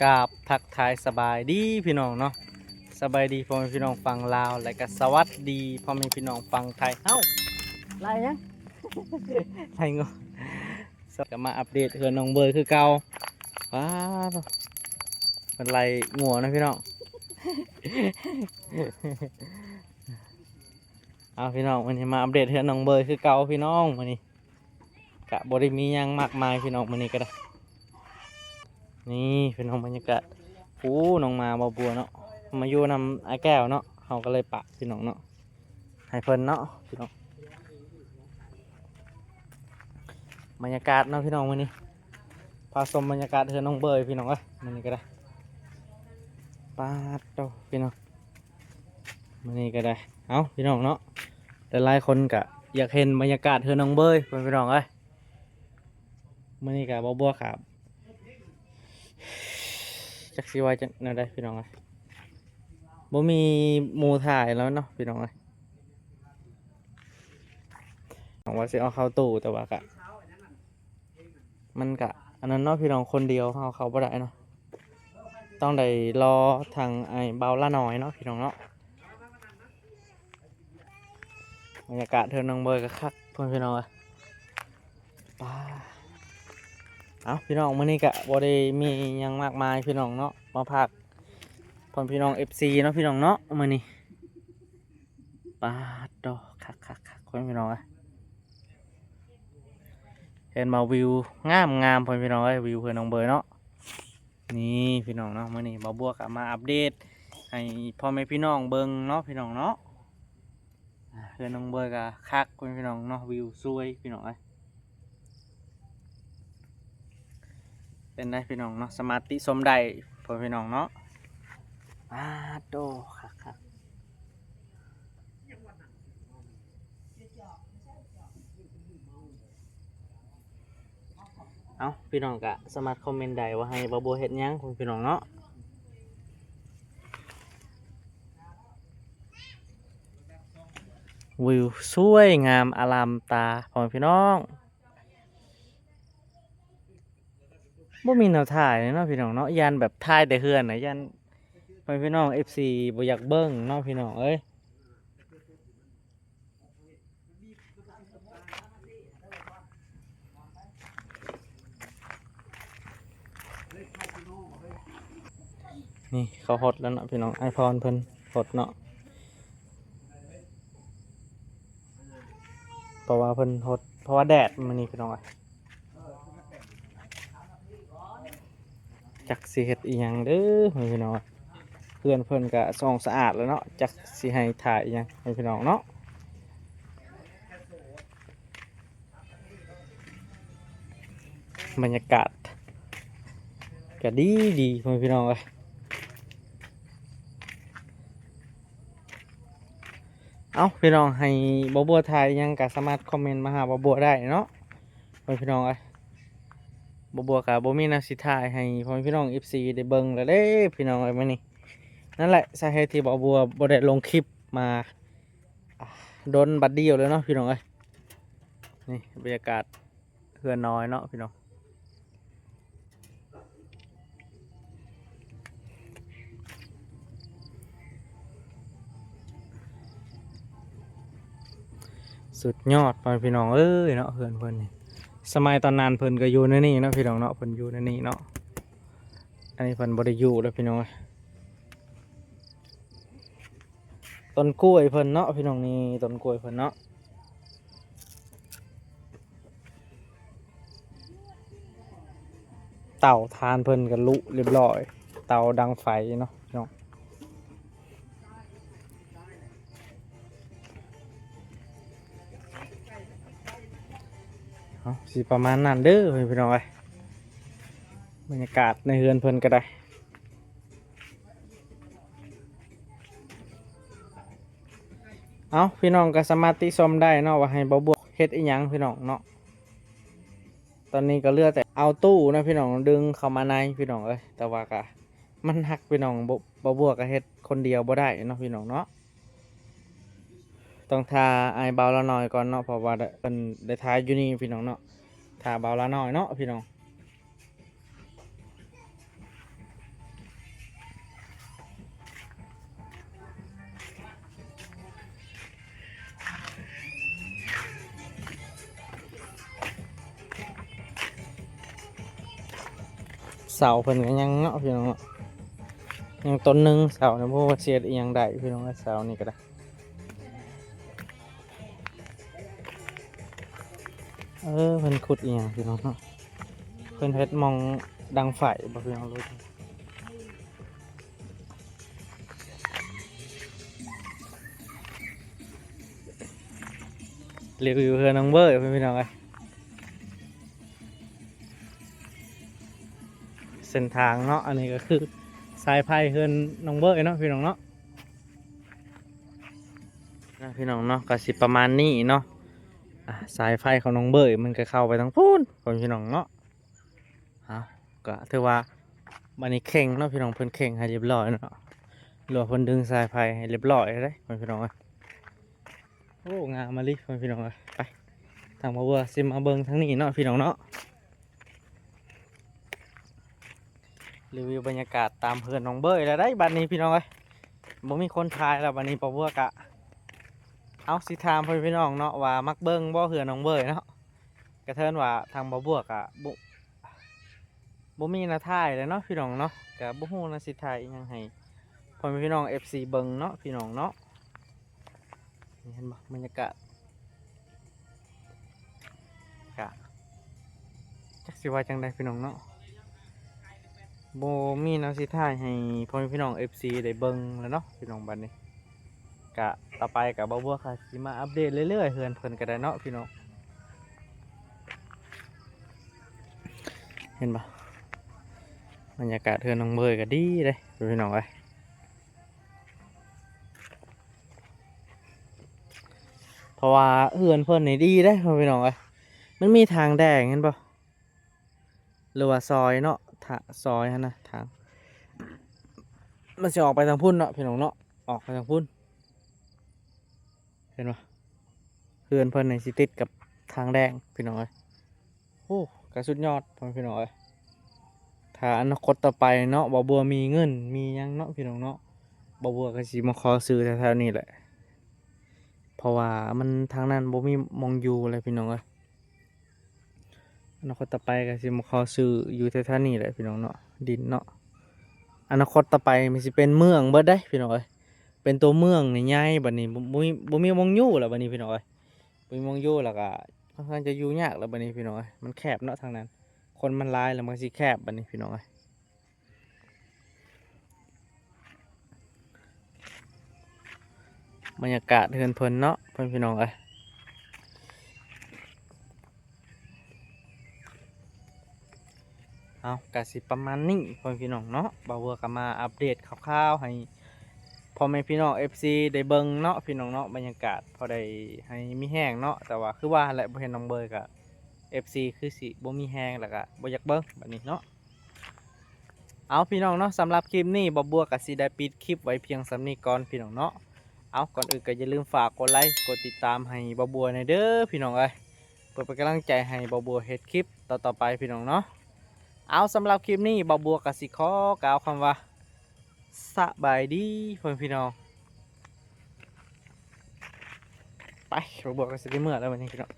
กราบทักทายสบายดีพี่น้องเนาะสบายดีพ่อแม่พี่น้องฟังลาวและก็สวัสดีพ่อแม่พี่น้องฟังไทยไรยังไรเงาสก็มาอัปเดตเฮือนน้องเบยคือเก่าว้าวมันไรงัวนะพี่น้องเอาพี่น้องวันนี้มาอัปเดตเฮือนน้องเบยคือเก่าพี่น้องวันนี้กะบริมียังมากมายพี่น้องวันนี้ก็ได้นี่พี่น้องบรรยากาศน้องมาบ่บัวเนาะมาอยู่นำไอ้แก้วเนาะเขาก็เลยปะพี่น้องเนาะให้เพิ่นเนาะพี่น้องบรรยากาศเนาะพี่น้องวันนี้พาชมบรรยากาศเฮือนน้องเบยพี่น้องวันนี้ก็ได้ปาดโตพี่น้องวันนี้ก็ได้เอาพี่น้องเนาะแต่หลายคนก็อยากเห็นบรรยากาศเฮือนน้องเบยพี่น้องวันนี้ก็บ่บัวครับจักสิว่าจะแนวใดพี่น้องบ่มีหมู่ถ่ายแล้วเนาะพี่น้องหวังว่าสิเอาเข้าตู้แต่ว่ากะมันกะอันนั้นเนาะพี่น้องคนเดียวเขาบ่ได้เนาะต้องได้รอทางไอ้เบาละน้อยเนาะพี่น้องเนาะบรรยากาศเทินน้องเบยก็คักเพื่อนพี่น้องป้าเอาพี่น้องมื้อนี้กะบ่ได้มีหยังมากมายพี่น้องเนาะมาพักเพื่อนพี่น้อง FC เนาะพี่น้องเนาะมื้อนี้ป้าดอกคักเพื่อนพี่น้องเห็นมาวิวงามเพื่อนพี่น้องวิวเพื่อนน้องเบยเนาะนี่พี่น้องเนาะมื้อนี้บ่บัวก็มาอัปเดตให้พ่อแม่พี่น้องเบิ่งเนาะพี่น้องเนาะเพื่อนน้องเบยก็คักเพื่อนพี่น้องเนาะวิวสวยพี่น้องเป็นได้พี่น้องเนาะสมาธิสมได้เพื่อนพี่น้องเนาะโตคักเอาพี่น้องก็สามารถคอมเมนต์ได้ว่าให้บ่บัวเฮ็ดหยังเพื่อนพี่น้องเนาะวิวสวยงามอลามตาพ่อพี่น้องบ่มีแนวถ่ายเนาะพี่น้องเนาะยันแบบถ่ายแต่เฮือนนะยันพ่อพี่น้อง FC บ่อยากเบิ่งเนาะพี่น้องนี่เขาฮอตแล้วเนาะพี่น้องไอพรเพิ่นฮอตเนาะเพราะว่าเพิ่นฮอตเพราะว่าแดดมันนี่พี่น้องจักสิเฮ็ดอีหยังเด้อพี่น้องเพื่อนเพิ่นก็ส่องสะอาดแล้วเนาะจักสิให้ถ่ายอีหยังให้พี่น้องเนาะบรรยากาศก็ดีพี่น้องเอาพี่น้องให้บ่บัวถ่ายอีหยังก็สามารถคอมเมนต์มาหาบ่บัวได้เนาะพี่น้องบ่บัวก็บ่มีแนวสิถ่ายให้พ่อพี่น้อง FC ได้เบิ่งแล้วเด้พี่น้องมื้อนี้นั่นแหละสาเหตุที่บ่บัวบ่ได้ลงคลิปมาโดนบัดเดียวเลยเนาะพี่น้องนี่บรรยากาศเฮือนน้อยเนาะพี่น้องสุดยอดพี่น้องเอ้ยเนาะเฮือนเพิ่นนี่สมัยตอนนั้นเพิ่นก็อยู่ในนี่เนาะพี่น้องเนาะเพิ่นอยู่ในนี่เนาะอันนี้เพิ่นบ่ได้อยู่แล้วพี่น้องต้นกล้วยเพิ่นเนาะพี่น้องนี่ต้นกล้วยเพิ่นเนาะเต่าทานเพิ่นก็ลุเรียบร้อยเต่าดังไฟเนาะพี่น้องสิประมาณนั้นเด้อพี่น้องบรรยากาศในเฮือนเพิ่นก็ได้เอาพี่น้องก็สามารถติชมได้เนาะว่าให้บ่บัวเฮ็ดอีหยังพี่น้องเนาะตอนนี้ก็เหลือแต่เอาตู้นะพี่น้องดึงเข้ามาในพี่น้องแต่ว่าก็มันหักพี่น้องบ่บัวก็เฮ็ดคนเดียวบ่ได้เนาะพี่น้องเนาะต้องทาไอเบาละน้อยก่อนเนาะเพราะว่าเป็นได้ทาอยู่นี่พี่น้องเนาะทาเบาละน้อยเนาะพี่น้อง เสาเพิ่นก็ยังเนาะพี่น้องเนาะยังต้นหนึงเสาเนี่ยบ่ว่าสิเฮ็ดอีหยังได้พี่น้องเสานี่ก็ได้เพิ่นขุดอีหยังพี่น้องเนาะเพิ่นเฮ็ดหมองดังไฟบ่พี่น้องรู้รีวิวเฮือนน้องเบ้ยพี่น้องเอ้ยเส้นทางเนาะอันนี้ก็คือสายไฟเฮือนน้องเบ้ยเนาะพี่น้องเนาะพี่น้องเนาะก็สิประมาณนี้เนาะสายไฟของน้องเบ้ยมันก็เข้าไปทางพูนพี่น้องเนาะก็ถือว่ามันนี่เข่งเนาะพี่น้องเพิ่นเข่งให้เรียบร้อยเนาะหรือว่าเพิ่นดึงสายไฟให้เรียบร้อยได้พี่น้องโอ้งามมาลิพี่น้องไปทางมาเวอร์ซิมาเบิงทั้งนี้เนาะพี่น้องเนาะรีวิวบรรยากาศตามเพื่อนน้องเบ้ยแล้วได้บัดนี้พี่น้องบ่มีคนทายแล้วบัดนี้ปะเวอร์กะเอาสิถามพี่น้องเนาะว่ามักเบิงบ่เพื่อนน้องเบ้ยเนาะกระเทินว่าทางบ่บวกบ่มีนาทายเลยเนาะพี่น้องเนาะกะบ่ฮู้นาสิทายอีหยังให้พ่อแม่พี่น้อง FC เบิงเนาะพี่น้องเนาะนี่เห็นบ่บรรยากาศกะจักสิว่าจังไดพี่น้องเนาะบ่มีนาสิทายให้พ่อแม่พี่น้อง FC ได้เบิงแล้วเนาะพี่น้องบัดนี้กะต่อไปกะบ่บัวค่ะสิมาอัปเดตเรื่อยๆเฮือนเพิ่นก็ได้เนาะพี่น้องเห็นบ่บรรยากาศเฮือนน้องเบ้ยก็ดีเลยพี่น้องเพราะว่าเฮือนเพิ่นนี่ดีได้พี่น้องมันมีทางแดงเห็นบ่หรือว่าซอยเนาะซอยฮะนะทางมันจะออกไปทางพุ่นเนาะพี่น้องเนาะออกไปทางพุ่นเห็นบ่เฮือนเพิ่นนี่สิติดกับทางแดงพี่น้องโอ้กระสุดยอดพี่น้องถ้าอนาคตต่อไปเนาะบ่บัวมีเงินมียังเนาะพี่น้องเนาะบ่บัวก็สิมาขอซื้อแถวๆนี้แหละเพราะว่ามันทางนั้นบ่มีมองอยู่เลยพี่น้องอนาคตต่อไปก็สิมาขอซื้ออยู่แถวๆนี้แหละพี่น้องเนาะดินเนาะอนาคตต่อไปมันสิเป็นเมืองเบิดได้พี่น้องเป็นตัวเมืองใหญ่ๆบัดนี้บ่มีมองอยู่แล้วบัดนี้พี่น้องบ่มีมองอยู่แล้วก็ค่อนข้างจะอยู่ยากแล้วบัดนี้พี่น้องมันแคบเนาะทางนั้นคนมันหลายแล้วมันสิแคบบัดนี้พี่น้องบรรยากาศเฮือนเพิ่นเนาะเพิ่นพี่น้องเอากะสิประมาณนี้เพิ่นพี่น้องเนาะบ่าวเวอร์ก็มาอัปเดตคร่าวๆให้พ่อแม่พี่น้อง FC ได้เบิ่งเนาะพี่น้องเนาะบรรยากาศพอได้ให้มีแห้งเนาะแต่ว่าคือว่าแหละบ่เห็นน้องเบยก็ FC คือสิบ่มีแห้งแล้วก็บ่อยากเบิ่งแบบนี้เนาะเอาพี่น้องเนาะสำหรับคลิปนี้บ่บัวก็สิได้ปิดคลิปไว้เพียงส่ำนี้ก่อนพี่น้องเนาะเอาก่อนอื่นก็อย่าลืมฝากกดไลค์กดติดตามให้บ่บัวในเด้อพี่น้องเพื่อเป็นกำลังใจให้บ่บัวเฮ็ดคลิปต่อๆไปพี่น้องเนาะเอาสำหรับคลิปนี้บ่บัวก็สิขอกล่าวคำว่าสบายดีพี่น้องไปบ่บัวก็สิได้เมื่อแล้ววันนี้พี่น้อง